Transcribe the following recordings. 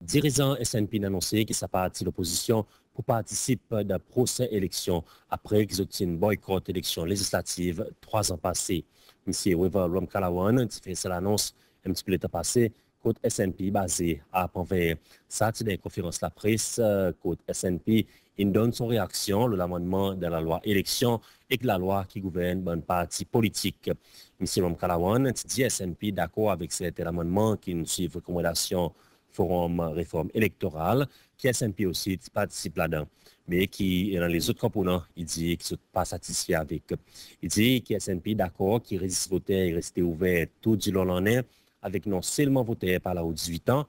Dirigeant SNP a annoncé que sa partie l'opposition pour participer d'un procès élection après qu'ils obtiennent boycott élection législative 3 ans passés. M. Weaver Rom-Kalawan a fait cette annonce un petit peu le temps passé contre SNP basé à Panvert. Ça, c'est une conférence de la presse contre SNP. Il donne son réaction à l'amendement de la loi élection et de la loi qui gouverne un parti politique. M. Rom-Kalawan dit SNP d'accord avec cet amendement qui nous suit recommandation Forum réforme électorale, qui SNP aussi participe là-dedans, mais qui, dans les autres composants, il dit qu'ils ne sont pas satisfaits avec. Il dit que SNP d'accord, qui résiste voter et rester ouvert tout du long de l'année, avec non seulement voter par là aux 18 ans,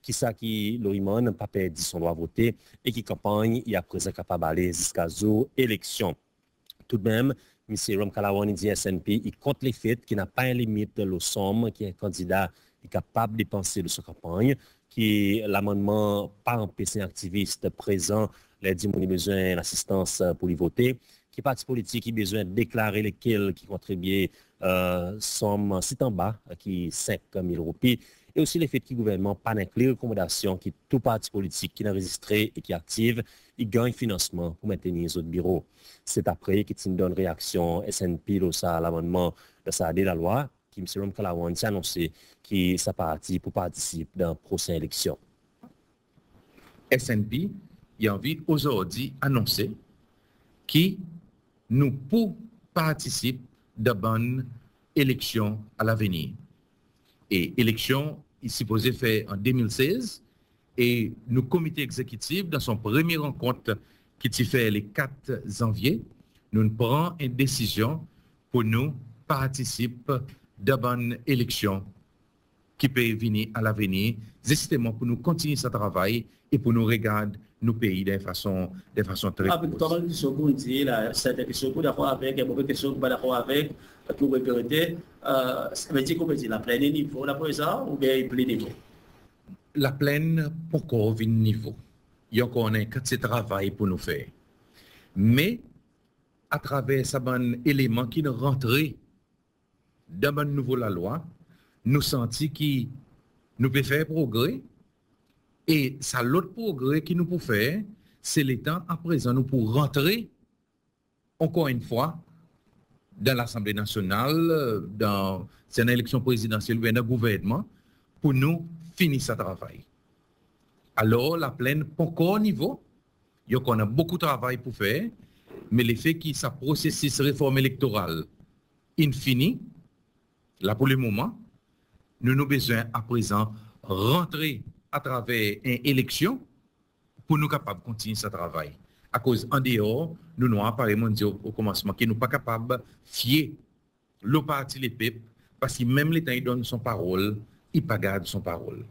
qui ça qui Lorimon n'a pas perdu son droit à voter et qui campagne et après ça capable d'aller jusqu'à aux élections. Tout de même, M. Rom Kalawan dit SNP, il compte les faits qu'il n'a pas une limite de la somme qui est candidat est capable de dépenser de sa campagne, qui l'amendement pas empêcher activiste présent les dit mon besoin d'assistance pour les voter, qui parti politique qui besoin de déclarer lesquels qui contribuent somme c'est en bas qui 5 000 roupies et aussi le fait que le gouvernement pas d'inclure recommandation qui tout parti politique qui est enregistré et qui active, il gagne financement pour maintenir les autres bureaux. C'est après qu'il donne réaction SNP à l'amendement de ça de la loi qui M. Rom Kalawan a annoncé qui sa partie pour participer dans la prochaine élection. SNP il a envie aujourd'hui annoncer qui nous pour participer de bonnes élections à l'avenir. Et élection est supposée faire en 2016 et nous comité exécutif dans son premier rencontre qui s'est fait le 4 janvier, nous prenons une décision pour nous participer de bonnes élections qui peuvent venir à l'avenir, justement pour nous continuer ce travail et pour nous regarder nos pays de façon très avec pas mal de questions qu'on dit là, certaines questions qu'on est d'accord avec, il y a beaucoup de questions qu'on n'est pas d'accord avec, pour répéter, ça veut dire qu'on peut dire la pleine niveau là pour ça ou bien plein niveau? La pleine pour qu'on vienne niveau. Il y a encore un petit travail pour nous faire. Mais à travers ce bon élément qui nous rentrait dans le nouveau la loi, nous sentons que nous pouvons faire progrès. Et ça, l'autre progrès qui nous peut faire, c'est le temps à présent, nous pour rentrer, encore une fois, dans l'Assemblée nationale, dans une élection présidentielle ou dans le gouvernement, pour nous finir ce travail. Alors, la plaine, pas encore au niveau, il y a beaucoup de travail pour faire, mais le fait que ce processus de réforme électorale infini, là pour le moment, nous avons besoin à présent rentrer à travers une élection pour nous capables de continuer ce travail. À cause en dehors, nous n'avons apparemment dit au commencement que nous ne sommes pas capables de fier le parti, les peuples, parce que même l'État donne son parole, il ne garde son parole.